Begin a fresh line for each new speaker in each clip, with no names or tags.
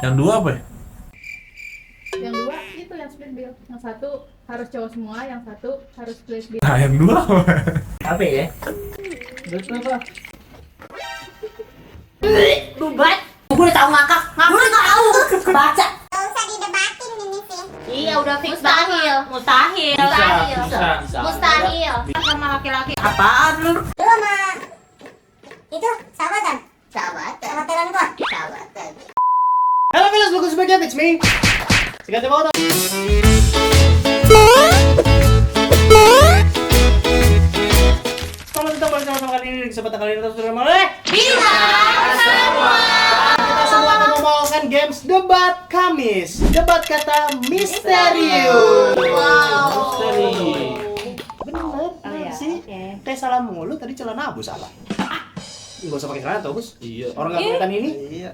Yang dua apa ya?
Yang dua itu yang split bill. Yang satu harus cowok semua, yang satu harus split bill.
Nah, yang dua apa?
Apa ya? Betul apa?
Bubat. Gue udah tau ngakak. Gue udah tau. Baca.
Gak usah didebatin ini sih.
Iya udah fix mustahil. Mustahil. Mustahil. Sama laki-laki. Apaan lu?
Lu sama itu sahabatan? Sahabatan. Sama telan gua? Sahabatan.
Halo viewers, welcome back to it's me. Segala foto. Kalau kita bersama kali ini di kesempatan kali ini terus oleh
Bina semua.
kita semua akan membawakan games debat Kamis. Debat kata misterius.
Wow.
Bener sih. Kayak salah mulu tadi celana Abu salah. Gak usah pakai celana tuh, Bus.
Iya.
Orang nggak kelihatan ini.
Iya.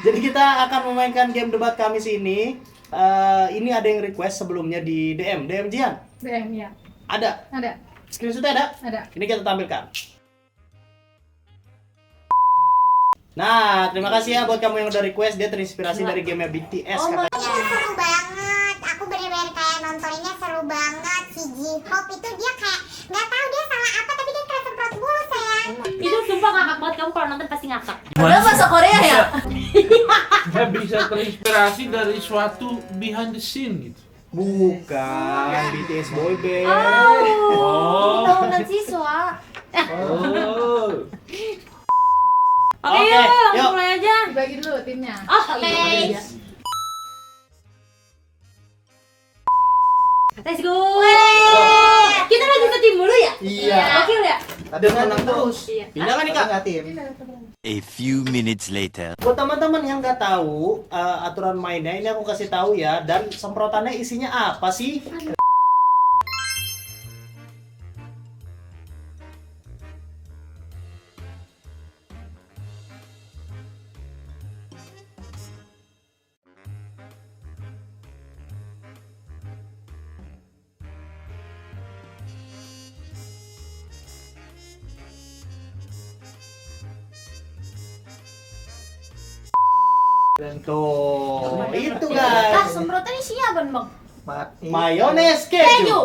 Jadi kita akan memainkan game debat Kamis ini. Ini ada yang request sebelumnya di DM Jian.
DM ya.
Ada.
Ada.
Screenshotnya ada?
Ada.
Ini kita tampilkan. Nah, terima kasih ya buat kamu yang udah request. Dia terinspirasi dari game BTS katanya.
Itu seru banget. Aku bener-bener kayak nontoninnya seru banget. Si J-Hope itu dia kayak nggak tahu dia salah apa tapi dia kayak semprot bulu sayang.
Itu sumpah ngakak banget, kamu kalau nonton pasti ngakak.
Udah
bahasa Korea ya?
Saya bisa terinspirasi dari suatu behind the scene gitu.
Bukan BTS boy band.
Oh, tahunan siswa.
Oh.
Oke,
Oke,
yuk langsung
yuk.
mulai aja.
Dibagi dulu timnya.
Oke. Let's go. Kita lagi ke tim dulu ya?
Iya.
Gokil ya?
Tadi menang terus.
Iya.
Pindah kan nih Kak? Tim.
A few minutes later.
Buat teman-teman yang nggak tahu aturan mainnya, ini aku kasih tahu ya. Dan semprotannya isinya apa sih? Dan tuh, itu
Ah,
guys.
semprotan isinya apa, Bang?
Mayones
Keju.
keju.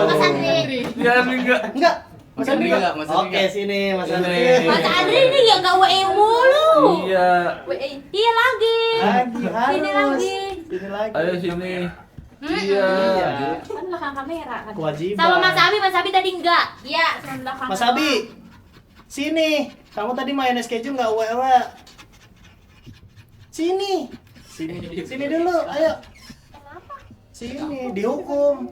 Mas Andri.
Ya, enggak.
Enggak.
Mas Andri enggak, Mas Andri
Oke,
enggak.
sini Mas
Sini.
Andri.
Mas Andri ini ya enggak WE mulu.
Iya.
Iya lagi.
Lagi harus.
Sini lagi.
Sini lagi.
Ayo sini.
Hmm.
Iya.
Kan belakang kamera kan.
Kewajiban.
Sama Mas Abi tadi enggak. Iya, sama belakang.
Mas Abi. Sini. Kamu tadi mayones keju enggak uwe-uwe. Sini. Sini dulu, ayo. Sini, dihukum.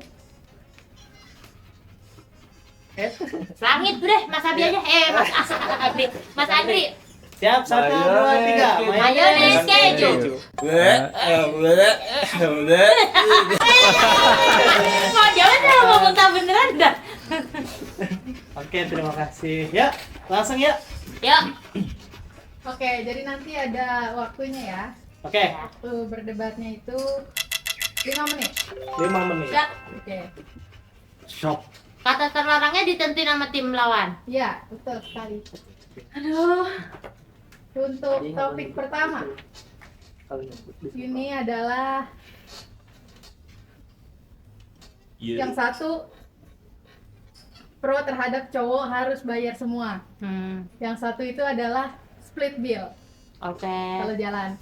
Langit deh, Mas Abi aja. Mas Abi. Mas Andri.
Siap, 1, 2, 3.
Mayones keju. Mau jawab dah, mau muntah beneran dah.
Oke, terima kasih. Ya, langsung ya.
Yuk.
Oke, jadi nanti ada waktunya ya.
Oke,
Waktu berdebatnya itu 5 menit.
5 menit.
Siap.
Oke.
Shop.
Kata terlarangnya ditentuin sama tim lawan.
Ya, betul sekali.
Aduh.
Untuk topik pertama, ini adalah yang satu pro terhadap cowok harus bayar semua. Yang satu itu adalah split bill
Oke.
kalau jalan.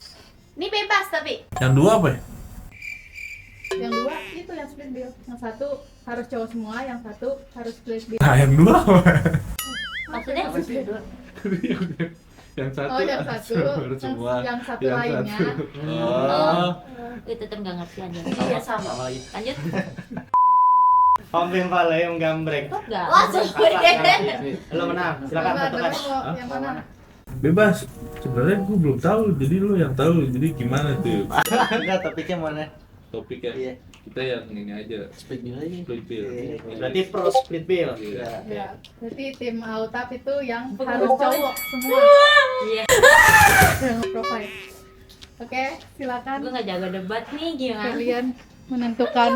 Ini bebas tapi.
Yang dua apa ya?
Yang dua itu yang split bill. Yang satu harus cowok semua, yang satu harus split bill.
Nah, yang dua apa?
Maksudnya?
Yang satu.
Oh, yang satu,
harus semua.
yang satu
Yang
lainnya.
satu.
Oh. Itu tetep gak ngerti aja. Iya sama. Lanjut.
Om Pimpale yang gambreng.
Kok gak?
Wah,
Lo menang. Silakan
Coba
tentukan.
dulu mau yang mana?
Bebas. Sebenarnya gue belum tahu, jadi lu yang tahu. Jadi gimana tuh?
Enggak, topiknya mana?
Topiknya
Iya.
kita yang ini aja.
Split bill aja.
Split bill.
Berarti pro split bill.
Iya.
Ya, berarti tim Autap itu yang harus cowok semua.
Iya.
Yang profile. Oke, silakan
Gue gak jaga debat nih, gimana?
kalian menentukan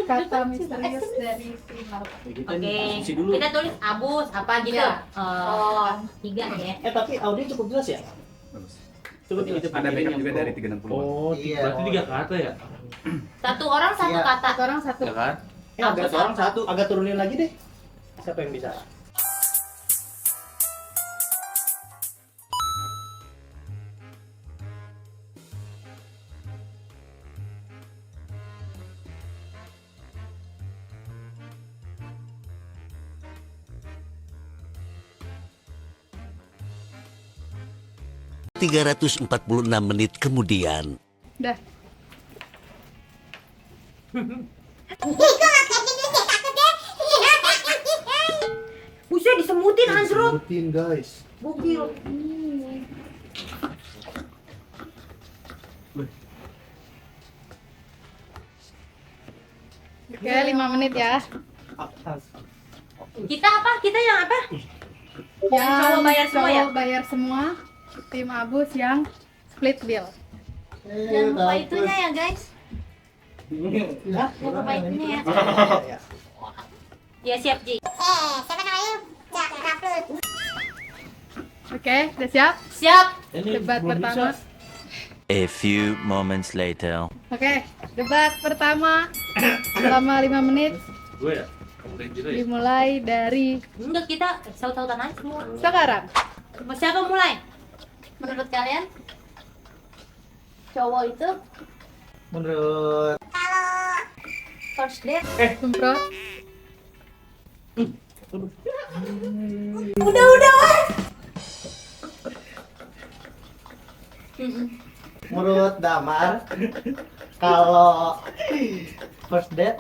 kata misterius dari Prima.
Oke, kita tulis abus apa gitu.
Iya.
Oh, 3 ya.
Tapi audio cukup jelas ya? Coba itu
Ada backup juga dari 360.
Oh,
Iya.
berarti 3 kata ya?
Satu orang satu
Iya.
kata.
Satu orang satu.
Ya kan?
agak orang satu, agak turunin lagi deh. Siapa yang bisa?
...346 menit kemudian.
Dah.
Buset disemutin Hansrud.
Sebutin guys.
Bukil.
Oke, 5 menit ya.
Kita apa? Kita yang apa?
Yang
cowok bayar semua ya?
cowok bayar semua. Tim Abus yang split bill.
Jangan lupa itunya ya guys. Jangan lupa itunya ya. Ya siap Ji.
Siapa namanya? Raflut.
Oke, udah siap?
Siap.
Ini
Debat
belum
pertama.
bisa.
A few moments later.
Oke, debat pertama selama 5 menit
Gue ya? Kamu gitu ya?
dimulai dari
Enggak kita saut-sautan aja semua.
sekarang.
Siapa mulai?
Menurut kalian cowok itu
Menurut
First date.
semprot
menurut Damar, kalau first date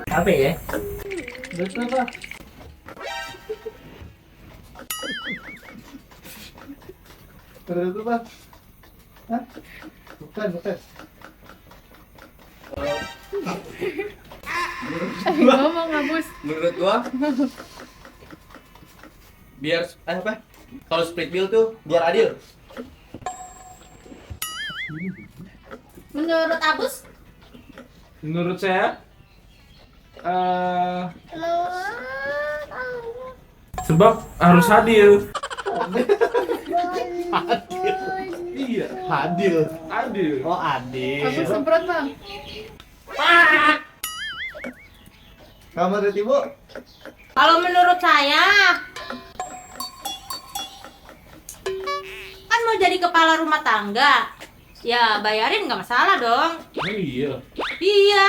apa ya? Menurut apa? Menurut apa? Hah? Bukan.
ngomong Abus.
Menurut gua biar apa? Kalau split bill tuh biar adil.
Menurut Abus?
Menurut saya sebab harus adil. Iya,
Adil.
adil.
Oh, adil.
Abus semprot bang.
Kamu menurut Ibu?
Kalau menurut saya kan mau jadi kepala rumah tangga, ya bayarin nggak masalah dong.
Oh iya.
Iya.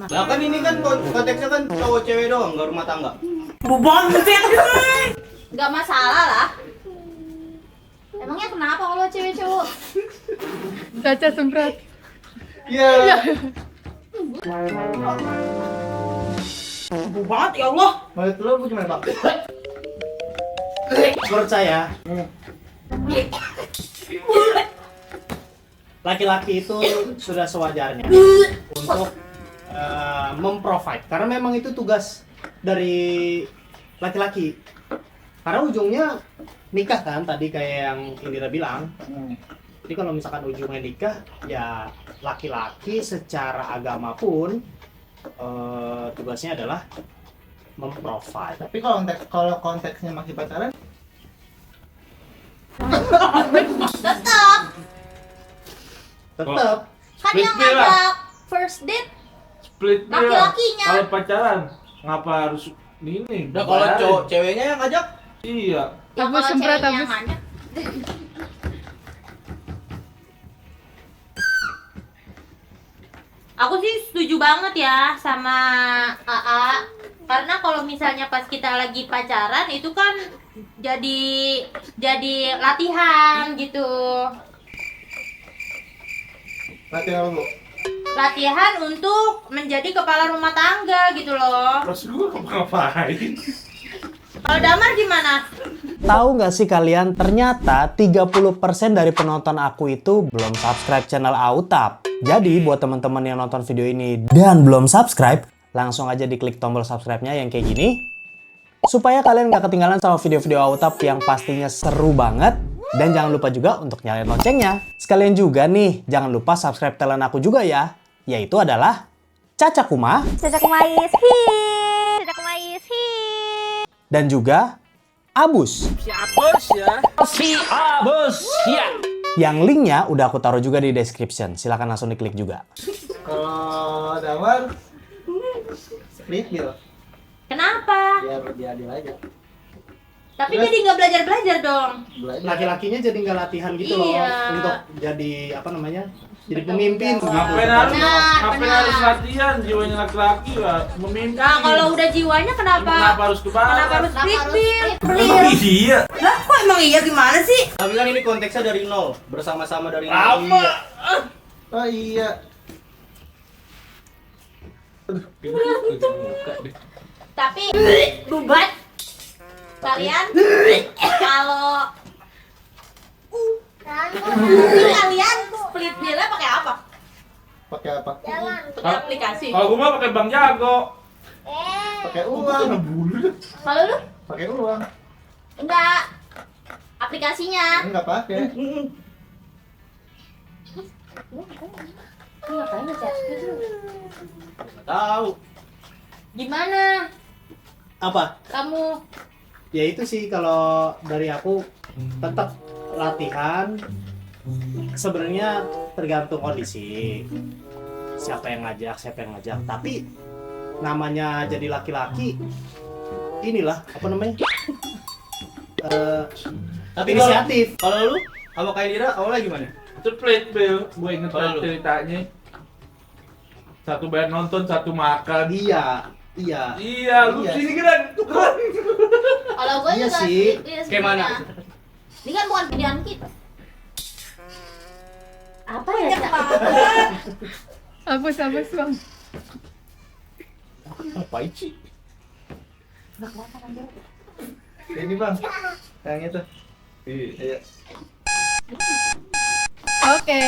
Lah kan ini kan konteksnya kan cowok cewek doang, nggak rumah tangga.
Nggak masalah lah. Emangnya kenapa kalau cewek cowok?
Caca semprot.
Iya.
Banget ya Allah.
Menurut lu gimana, Pak? Menurut saya, laki-laki itu sudah sewajarnya untuk memprovide, karena memang itu tugas dari laki-laki. Karena ujungnya nikah kan, tadi kayak yang Indira bilang. Jadi kalau misalkan ujungnya nikah, ya laki-laki secara agama pun tugasnya adalah memprovide.
Tapi kalau konteksnya masih pacaran,
Tetap
Kan
Split
yang
bill lah.
ngajak first date
Split bill.
Laki-lakinya.
Kalau pacaran ngapa harus ini?
nah kalau
bayarin?
cowok ceweknya yang ngajak,
Iya.
ya
Abus
kalau
semprot,
ceweknya
Abus.
yang ngajak. Aku sih setuju banget ya sama AA. Karena kalau misalnya pas kita lagi pacaran itu kan jadi latihan gitu.
latihan lu.
Latihan untuk menjadi kepala rumah tangga gitu loh.
Terus gue ngapain?
Kalau Damar gimana?
Tahu nggak sih kalian, ternyata 30% dari penonton aku itu belum subscribe channel Autap. Jadi buat teman-teman yang nonton video ini dan belum subscribe, langsung aja diklik tombol subscribe-nya yang kayak gini. Supaya kalian nggak ketinggalan sama video-video Autap yang pastinya seru banget. Dan jangan lupa juga untuk nyalain loncengnya. Sekalian juga nih, jangan lupa subscribe talent aku juga ya. Yaitu adalah Caca Kuma.
Caca Kumais, Caca Kumais,
Dan juga Abus.
Bos, ya.
Yang linknya udah aku taruh juga di description. Silahkan langsung diklik juga.
Kalau Damar split bill.
Kenapa?
Biar lebih adil aja.
Tapi jadi nggak belajar dong.
Laki-lakinya jadi nggak latihan gitu
Iya.
loh untuk jadi apa namanya? Jadi pemimpin gitu.
Ngapain
Benar.
harus latihan? Jiwanya laki-laki lah, memimpin.
Nah, kalau udah jiwanya
Kenapa harus kebalik?
Kenapa harus split bill?
Iya.
Lah, kok emang iya gimana sih?
Tapi kan ini konteksnya dari nol, bersama-sama dari nol.
Apa?
Oh iya.
Tapi bubat kalian kalau kalian split bill-nya pakai apa?
Pakai apa?
Pakai aplikasi.
Kalau gue mah pakai Bang Jago.
Pakai uang.
Kalau lu
Pakai uang.
enggak aplikasinya.
Enggak pakai.
Ngapain aja?
Tahu.
Gimana
Apa?
kamu?
Ya itu sih kalau dari aku tetap latihan. Sebenarnya tergantung kondisi. Siapa yang ngajak. Tapi namanya jadi laki-laki, inilah apa namanya?
Tapi
Inisiatif.
Kalau lu sama Kak Indira awalnya gimana?
Itu split bill. Gue inget
Kalau lu?
ceritanya. Satu bayar nonton, satu makan.
Iya.
Iya, lu
Iya.
sini kan.
Kalau gue
Iya
juga
sih.
split bill
Kayak mana?
sebenarnya. Ini kan bukan pilihan kita. Apa ya? Cak?
Hapus bang.
Apa sih?
Ini Bang. Yang itu. Iya.
Oke,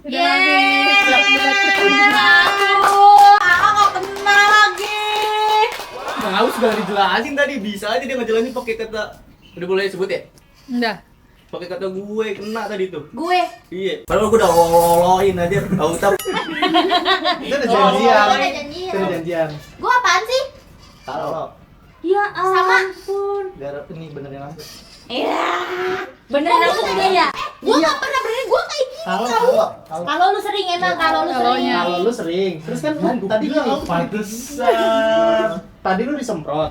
udah habis. Debat pertama.
Aduh, aku nggak kena lagi.
Bang Aus sudah dijelasin tadi, bisa aja dia ngejelasin pakai kata. Udah boleh sebut ya?
Udah.
Pakai kata gue kena tadi tuh.
Gue.
Iya. Padahal gue udah loloin aja. Tahu tahu.
Itu udah
Oh,
janjian.
udah janjian.
Itu udah janjian.
Gue apaan sih?
Kalau
Ya ampun.
garap ini benerin aku.
Iya. Beneran aku dia ya? Gue nggak pernah benerin gue kayak gini.
Kalau
Kalau lu sering emang, kalau lu sering.
Kalonya.
kalau lu sering, terus kan tadi gini,
Pantesan.
tadi lu disemprot.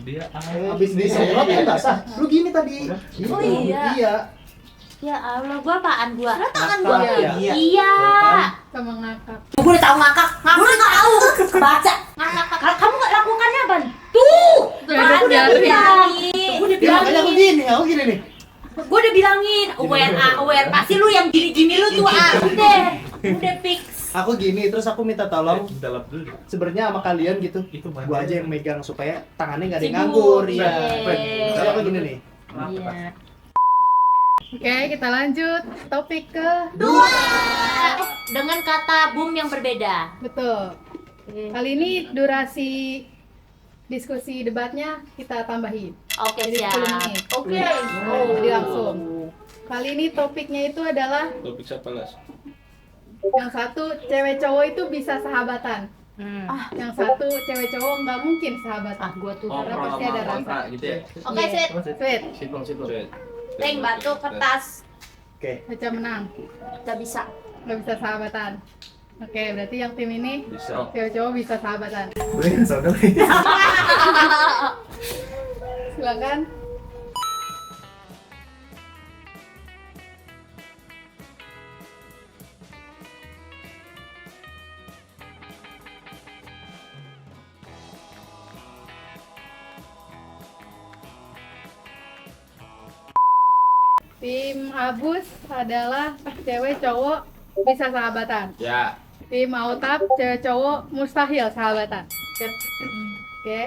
Dia
Habis disemprot kan basah. Lu gini tadi.
Oh iya.
Iya.
Ya Allah, gue apaan gue? Lo tangan
Ngakak,
gue.
iya.
Iya.
Sama ngakak.
Gue udah tahu ngakak. Gue udah tahu. Baca. Ngakak. Kamu nggak lakukannya apa? Tuh.
Udah
Kan udah
diajarin.
bilangin. Gue udah
Ya makanya aku
bilangin.
gini, aku gini nih.
Gue udah bilangin. Aware. Pasti lu yang gini-gini lu tuh. Udah fix.
Aku gini, terus aku minta tolong
dalam dulu.
sebenarnya sama kalian gitu.
Itu mana?
Gua aja yang megang supaya tangannya nggak ada yang
Sibuk.
nganggur. Iya.
Yeay.
Jadi aku gini nih.
Iya.
Oke, kita lanjut topik ke
Dua. Dengan kata boom yang berbeda.
betul. Kali ini durasi diskusi debatnya kita tambahin.
Oke,
Jadi 10
siap.
menit.
Oke.
Jadi langsung. Kali ini topiknya itu adalah
Topik siapa las?
yang satu cewek cowok itu bisa sahabatan. Yang satu cewek cowok nggak mungkin sahabatan.
Gue tuh.
Karena pasti ada rasa.
gitu ya.
Oke, sweet.
Sweet,
Simpel.
Ring, batu, kertas.
Oke.
Caca menang.
Gak bisa.
Nggak bisa sahabatan. Oke, berarti yang tim ini
Bisa.
cewek cowok bisa sahabatan.
Beliin saudara.
Silakan. Tim Abus adalah cewek cowok bisa sahabatan.
Ya.
Tim Autap cewek cowok mustahil sahabatan. Oke.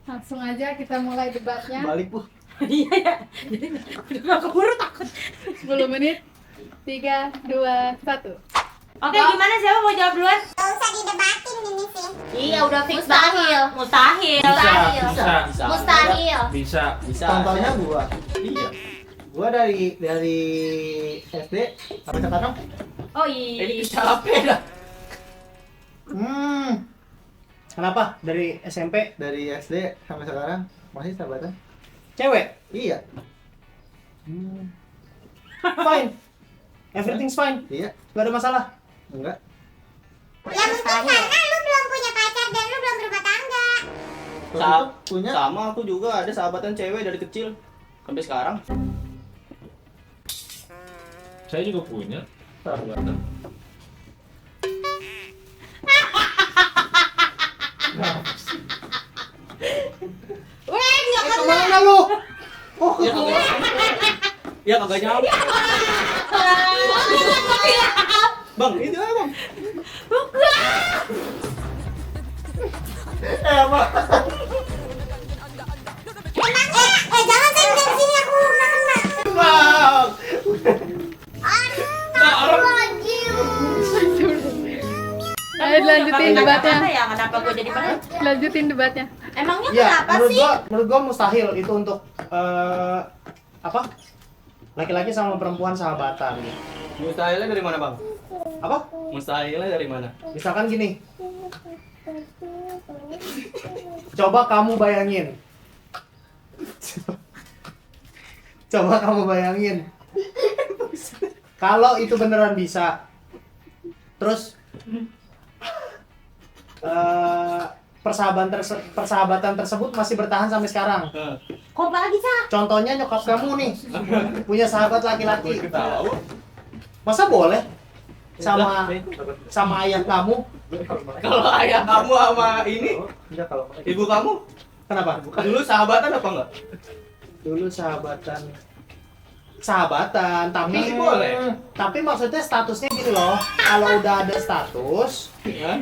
Langsung aja kita mulai debatnya.
Balik, Bu.
Iya ya. Udah gak keburu takut.
10 menit. 3, 2, 1.
Oke, gimana siapa mau jawab duluan?
Gak usah didebatin ini sih.
Iya, udah fix banget. Mustahil.
Bisa.
Mustahil.
Bisa.
Mustahil.
Bisa.
Bisa.
Contohnya gua.
Iya.
Gua dari SD sampai sekarang.
Oh
Ini
iya.
capek dah.
Kenapa? Dari SMP?
Dari SD sampai sekarang masih sahabatan.
Cewek?
Iya.
Fine. Everything's fine.
Iya.
Gak ada masalah.
Enggak.
Ya mungkin karena lu belum punya pacar dan lu belum berumah tangga.
Punya.
Sama aku juga ada sahabatan cewek dari kecil sampai sekarang.
Saya juga punya sahabatan.
Weh, nggak kena.
Kemana lu? Oh,
Ya kagak. Ya kagak nyampe. Bang, itu apa, Bang?
Emang.
Jangan saya dari sini aku nggak kena.
Bang.
Ayo lanjutin debatnya.
Ya, kenapa gue jadi pada?
Lanjutin debatnya.
Emangnya
Ya,
kenapa sih?
menurut gua mustahil itu untuk apa? Laki-laki sama perempuan sahabatan.
Mustahilnya dari mana, Bang?
Apa?
Mustahilnya dari mana?
Misalkan gini. Coba kamu bayangin. Coba kamu bayangin. Kalau itu beneran bisa. Terus persahabatan tersebut masih bertahan sampai sekarang.
Kok lagi sah?
Contohnya nyokap kamu nih punya sahabat laki-laki.
Tahu.
Masa boleh sama ayah kamu?
Kalau ayah kamu sama ini,
Enggak kalau
ibu kamu,
Kenapa?
dulu sahabatan apa enggak?
Dulu sahabatan, tapi
Masih boleh.
Tapi maksudnya statusnya gitu loh. Kalau udah ada status,
Ya.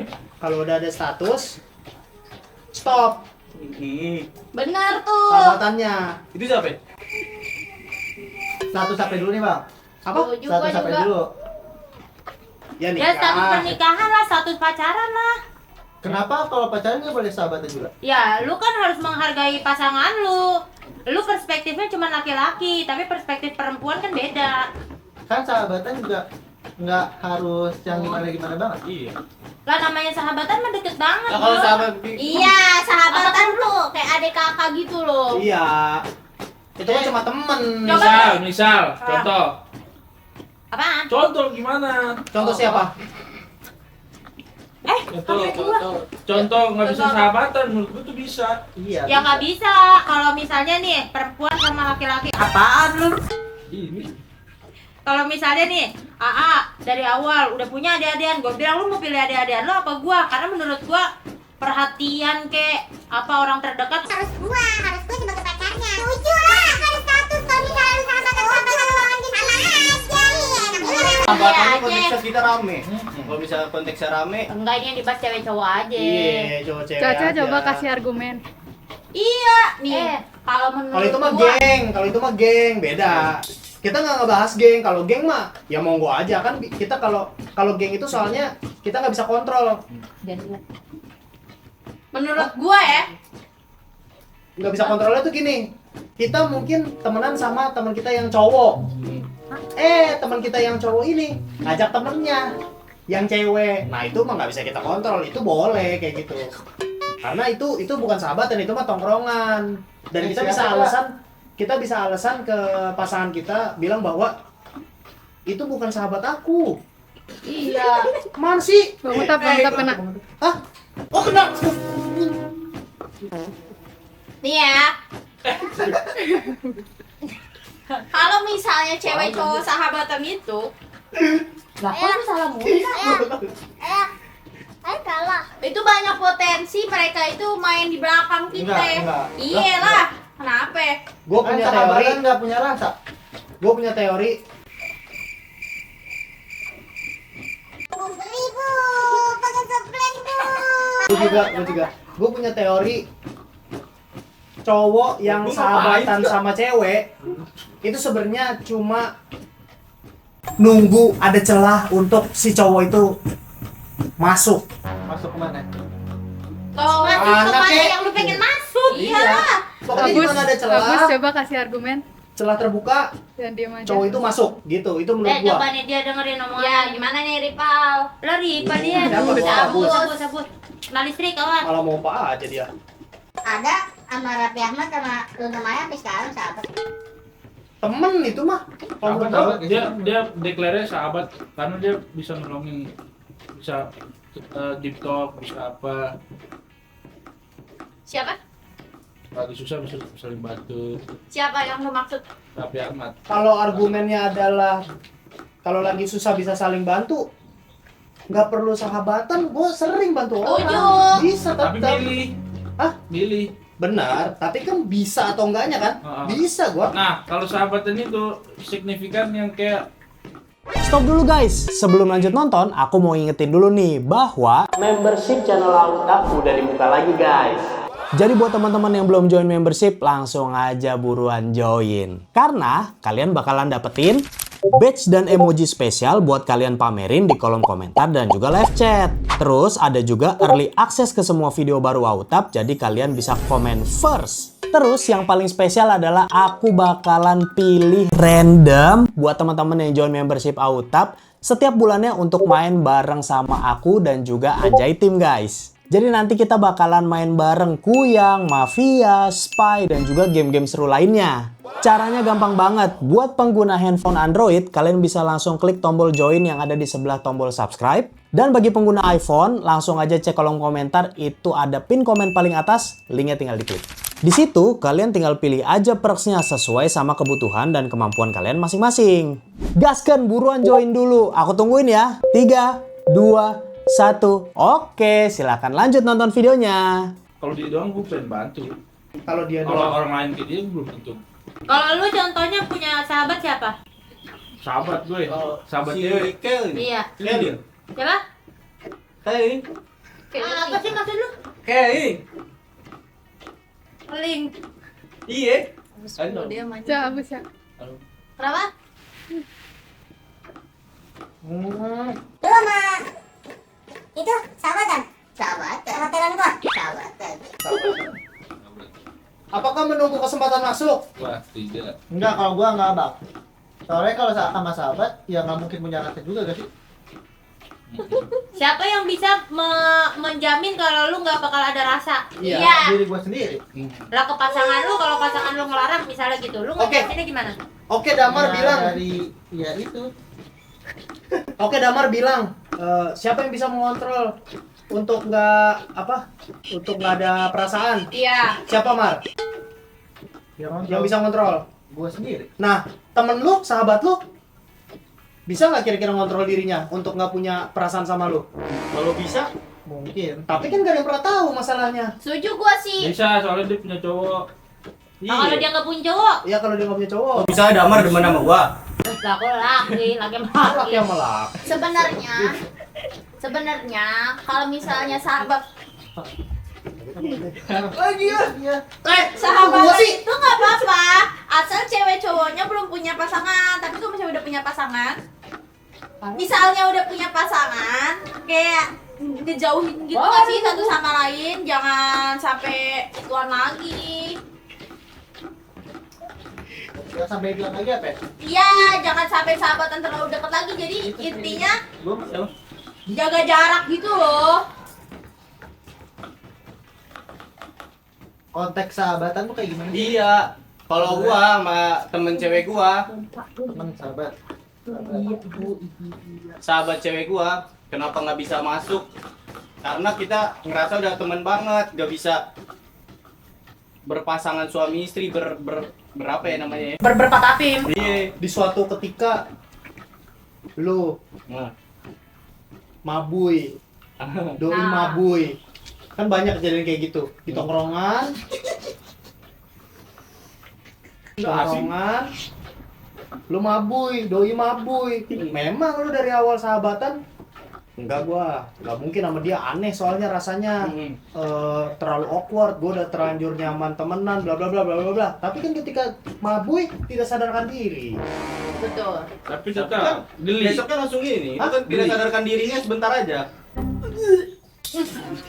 stop
Bener tuh.
sahabatannya.
Itu siapa?
status sampai dulu nih, Bang.
Apa?
Setuju gua
Status sampai
juga.
dulu.
Ya
Ya status
nikah.
pernikahan lah, status pacaran lah.
Kenapa kalau pacaran nggak boleh sahabatan juga?
Ya, lu kan harus menghargai pasangan lu. Lu perspektifnya cuma laki-laki, tapi perspektif perempuan kan beda.
Kan sahabatan juga nggak harus yang gimana banget.
Iya.
Lah namanya sahabatan mah deket banget.
Nah, kalau
Bro.
sahabat
Iya, sahabatan lu kayak adik kakak gitu loh.
Iya. Itu kan cuma temen.
Coba.
Misal, contoh.
Apaan?
Contoh gimana?
Contoh siapa?
Contoh nggak bisa sahabatan, menurut gue tuh bisa.
Iya.
Ya nggak bisa. Kalau misalnya nih perempuan sama laki-laki, apaan lu?
Ini.
Kalau misalnya nih, AA dari awal udah punya adik-adikan, gue bilang lu mau pilih adik-adikan lu apa gua? Karena menurut gua perhatian kek apa orang terdekat.
Harus gua sebagai pacarnya. Setuju lah, harus status kalau misalnya lu sahabatan sama aja nih.
sahabatan
Iya,
konteksnya
aja.
kita rame. Kalau misalnya konteksnya rame,
Enggak, ini yang dibahas cewek cowok aja.
Iya, cowok cewek.
Caca
aja.
coba kasih argumen.
Iya, nih. Kalau menurut
Kalau itu mah
gua,
geng, beda. Kita nggak ngebahas geng. Kalau geng mah ya monggo aja kan. Kita kalau geng itu soalnya kita nggak bisa kontrol.
menurut gua ya,
Nggak bisa kontrolnya tuh gini. Kita mungkin temenan sama teman kita yang cowok. Teman kita yang cowok ini ngajak temennya yang cewek. Nah itu mah nggak bisa kita kontrol. Itu boleh kayak gitu. Karena itu bukan sahabatan, itu mah tongkrongan. Dan kita bisa alasan ke pasangan kita bilang bahwa itu bukan sahabat aku.
iya.
Man sih?
Mantap kena.
Hah? Oh kena.
Nih ya. Kalau misalnya cewek cowok sahabatan itu, lah kok lu salah mulu?
Ayo kalah.
Itu banyak potensi mereka itu main di belakang kita.
Enggak.
Iya lah. Kenapa?
Gue
Kan
punya teori.
sahabatan nggak punya rasa.
Gue punya teori.
Beli bu, pakai coklat bu.
Gue juga. Gue punya teori. Cowok yang
Gua
sahabatan
ngapain?
sama cewek itu sebenarnya cuma nunggu ada celah untuk si cowok itu masuk.
Masuk kemana?
Kalau masuk
Anak
kemana
kayak-
yang lu pengen masuk?
Iya.
Iya.
Pokoknya di
Bagus,
mana ada celah.
bagus coba kasih argumen.
celah terbuka,
Dan diam aja.
cowok itu masuk gitu. Itu menurut gua.
Coba nih dia dengerin omongan.
Ya, gimana nih Ripal?
Lo Ripa dia.
Siapa,
Sabut,
Sabut?
sabut. Nah listrik kawan.
Malah mau apa aja dia.
Ada sama Raffi Ahmad sama Luna Maya sampai sekarang sahabat.
Temen itu mah. Kalau menurut gua,
Dia deklarasi sahabat karena dia bisa nolongin, bisa deep talk, bisa apa.
Siapa?
Lagi susah bisa saling bantu.
Siapa yang lu maksud?
Raffi Ahmad.
kalau argumennya adalah kalau lagi susah bisa saling bantu, nggak perlu sahabatan, gue sering bantu orang.
Setuju.
Bisa
Tapi
tetap.
milih.
Hah?
Milih.
Benar, tapi kan bisa atau enggaknya kan? Bisa gua.
Nah, kalau sahabatan itu signifikan yang kayak
Stop dulu guys, sebelum lanjut nonton, aku mau ingetin dulu nih bahwa membership channel Autap udah dibuka lagi guys. Jadi buat teman-teman yang belum join membership, langsung aja buruan join. Karena kalian bakalan dapetin badge dan emoji spesial buat kalian pamerin di kolom komentar dan juga live chat. Terus ada juga early access ke semua video baru Autap, jadi kalian bisa komen first. Terus yang paling spesial adalah aku bakalan pilih random buat teman-teman yang join membership Autap setiap bulannya untuk main bareng sama aku dan juga Anjay Team guys. Jadi nanti kita bakalan main bareng Kuyang, Mafia, Spy, dan juga game-game seru lainnya. Caranya gampang banget. Buat pengguna handphone Android, kalian bisa langsung klik tombol join yang ada di sebelah tombol subscribe. Dan bagi pengguna iPhone, langsung aja cek kolom komentar, itu ada pin komen paling atas, linknya tinggal diklik. Di situ, kalian tinggal pilih aja perksnya sesuai sama kebutuhan dan kemampuan kalian masing-masing. Gaskan, buruan join dulu. Aku tungguin ya. 3, 2, 1. Oke, silakan lanjut nonton videonya.
kalau dia doang gue pengen bantu.
Kalau dia
Kalau orang lain kayak dia gue belum tentu.
Kalau lu contohnya punya sahabat siapa?
Sahabat gue, sahabat
Si
cewek.
Kel.
Iya.
Kel.
Siapa?
Hey.
Apa sih maksud lu?
Hey.
Link.
Iya.
Cabut ya.
Kenapa?
Lu sama itu sahabatan? Sahabatan. Sahabatan gua? Sahabatan.
Apakah menunggu kesempatan masuk?
Wah, tidak.
Enggak, kalau gua enggak, Bang. Soalnya kalau sama sahabat, ya nggak mungkin punya rasa juga gak sih?
Siapa yang bisa menjamin kalau lu nggak bakal ada rasa?
Iya, diri gua sendiri.
Lah ke pasangan lu, kalau pasangan lu ngelarang misalnya gitu, lu
Oke.
ngejaminnya gimana?
Oke, Damar
Ya,
bilang.
dari ya itu.
Oke, Damar bilang. Siapa yang bisa mengontrol untuk nggak untuk nggak ada perasaan?
Iya.
Siapa, Mar? Yang bisa ngontrol?
Gua sendiri.
Nah, temen lu, sahabat lu, bisa nggak kira-kira ngontrol dirinya untuk nggak punya perasaan sama lu?
Kalau bisa, mungkin.
Tapi kan gak ada yang pernah tahu masalahnya.
Setuju gua sih.
Bisa, soalnya dia punya cowok.
Nah, kalau dia nggak punya cowok,
Iya, kalau dia nggak punya cowok.
Bisa Damar demen sama gua.
lah kok laki
Laki
laki.
yang melak.
Sebenarnya kalau misalnya sahabat
Sahabatan itu nggak apa-apa, asal cewek cowoknya belum punya pasangan. Tapi kalau misalnya udah punya pasangan, misalnya udah punya pasangan, kayak ngejauhin gitu nggak sih satu sama lain, jangan sampai ituan lagi.
Ya sampai bilang lagi apa?
Iya, jangan sampai sahabatan terlalu dekat lagi. Jadi intinya
Gua siapa?
jaga jarak gitu loh.
Konteks sahabatan tuh kayak gimana?
Iya. Kalau gua sama temen cewek gua,
Temen sahabat.
sahabat cewek gua, kenapa nggak bisa masuk? Karena kita ngerasa udah temen banget, gak bisa berpasangan suami istri berapa ya namanya ya?
Berpatapim.
Iya.
Di suatu ketika lu
Nah.
mabui, doi
Nah.
mabui. Kan banyak kejadian kayak gitu. Di tongkrongan. Tongkrongan. Lu mabui, doi mabui. Memang lu dari awal sahabatan enggak, gua nggak mungkin sama dia, aneh soalnya rasanya terlalu awkward, gua udah terlanjur nyaman temenan bla bla bla bla bla bla. Tapi kan ketika mabui tidak sadarkan diri.
Betul.
Tapi
Kan
tetap geli.
besoknya langsung ini, itu
Hah?
kan tidak sadarkan dirinya sebentar aja.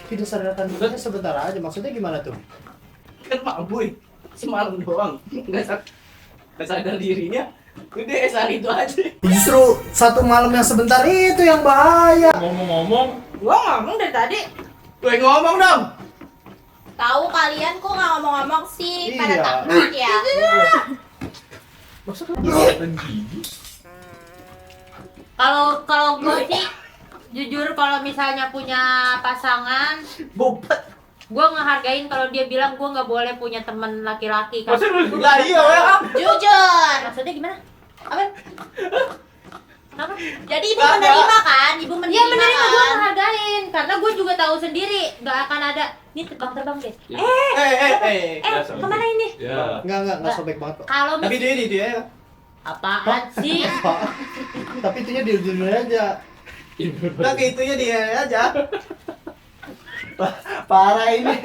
Tidak sadarkan dirinya sebentar aja, maksudnya gimana tuh?
Kan mabui semalam doang. Nggak sadar dirinya udah saat itu aja.
Justru satu malam yang sebentar itu yang bahaya.
Ngomong-ngomong,
Gua ngomong dari tadi.
Gue ngomong dong.
Tahu kalian kok nggak ngomong-ngomong sih, pada
Iya.
takut ya.
masa kan kelihatan gigi?
Kalau gue sih jujur kalau misalnya punya pasangan,
Bobet.
gue ngehargain kalau dia bilang gue nggak boleh punya teman laki-laki.
Masa lu
Lah iya, ya.
Jujur.
Maksudnya gimana?
Apa?
Apa?
Jadi ibu
Nggak,
menerima kan? Ibu
Iya
menerima
bener itu gue
kan?
ngehargain karena gue juga tahu sendiri nggak akan ada ini terbang deh. Kemana ini?
Ya.
Enggak sobek banget kok.
Kalau
Tapi dia ya.
apaan sih?
Tapi itunya di ujung aja.
Nah, kayak itunya dia aja.
Parah ini.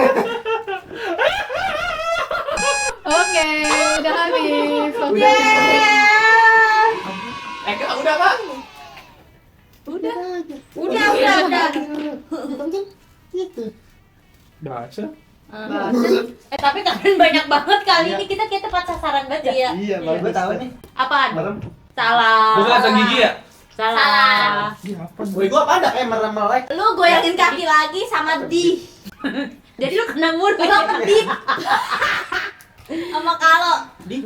Oke, udah habis.
Udah Kak.
Udah.
Gitu.
Bahasa.
Tapi kalian banyak banget kali ini kita kayak tepat sasaran banget ya.
Iya, malah gue tahu nih.
Apaan?
Merem.
Salah.
Lu rasa gigi ya?
Salah.
Woi, gua apa ada
Merem melek.
Lu goyangin kaki lagi sama di.
Jadi lu kena mulu.
Sama di. Sama kalau
di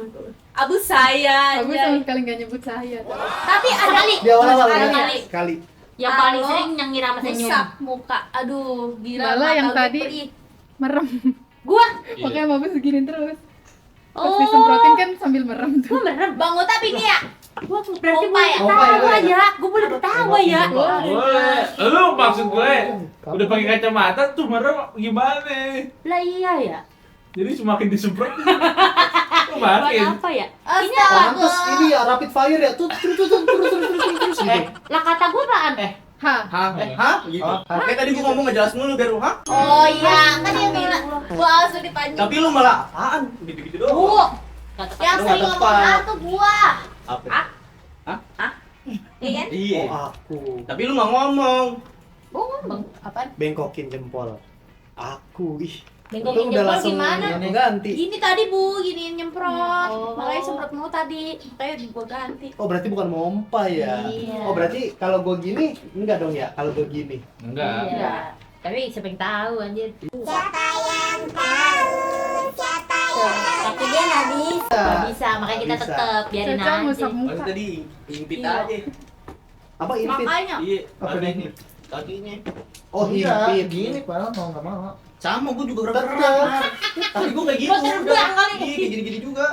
abu saya.
Aku sama sekali nggak nyebut saya.
Tapi ada kali.
Di awal-awal
Ada
ya.
kali.
Sekali.
Yang paling
Kalau
sering yang ngira sama senyum.
Usap muka. Aduh, gila.
Malah
mata
yang
gue
tadi
perih.
merem.
Gua.
Makanya mama segini terus. Pas
Oh.
disemprotin kan sambil merem tuh.
Gua merem.
Bang Uta ini ya.
Gua berarti
Pompa ya?
boleh
Pompa ya,
ketawa
Bang?
ya. Gua boleh ketawa ya.
Boleh. Lu maksud gue udah pakai kacamata tuh merem gimana?
Lah iya ya.
Jadi semakin disemprot
Buat
semakin.
apa ya? Ini
Astaga.
Pantes ini ya rapid fire ya. Terus gitu.
lah kata gua apaan?
Hah.
Hah? Gitu.
Oh,
Kayak tadi gua ngomong ngejelas mulu biar lu, hah?
Oh iya, kan dia bilang gua harus dipanjang.
Tapi lu malah apaan? Gitu-gitu doang.
Bu,
Kata
yang
Lu
sering
nggak
ngomong
tepat.
ah tuh gua.
Apa?
Iya kan?
Iya.
Oh, aku
Tapi lu nggak ngomong.
Gua ngomong apaan?
bengkokin jempol. Aku ih.
Bengkokin
Itu udah
jempol
langsung
gimana?
ini ganti.
Gini tadi Bu, giniin nyemprot.
Oh.
Makanya semprot mulu tadi. Makanya gua ganti.
Oh berarti bukan mompa ya?
Iya.
Oh berarti kalau gue gini enggak dong ya? Kalau gue gini.
Enggak.
Iya. Tapi siapa yang tahu anjir.
Siapa yang tahu? Siapa yang
Tapi dia nggak bisa. Nggak bisa, makanya kita
Bisa.
tetep biarin
Caca
aja.
ngusap
Maksud
muka.
tadi impit
Iya.
aja.
Apa impit?
Makanya
Iya,
Apa
bagian
ini?
ini. Kakinya.
Oh
Iya,
impit.
gini padahal mau nggak mau.
Sama gua juga
Tetep.
pernah. Tapi gua kayak gitu.
Gua terbang kali.
Iya, kayak gini-gini juga.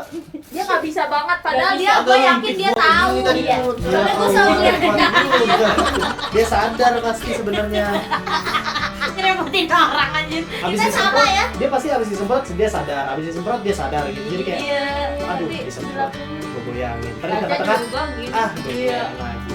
dia nggak bisa banget. Padahal
Nggak
dia,
bisa.
gua
Agak
yakin
impit
dia
gua
tahu.
ini tadi
Iya.
tuh.
Soalnya gua selalu lihat
Dia sadar pasti sebenarnya.
Ngerepotin orang anjir.
Habis
Kita sama
disemprot,
ya.
dia pasti habis disemprot dia sadar. Habis disemprot dia sadar gitu. Jadi kayak
Iya.
aduh
Nanti
disemprot. Gue goyangin. Ntar di
Caca
tengah-tengah
juga gitu.
gue goyangin lagi.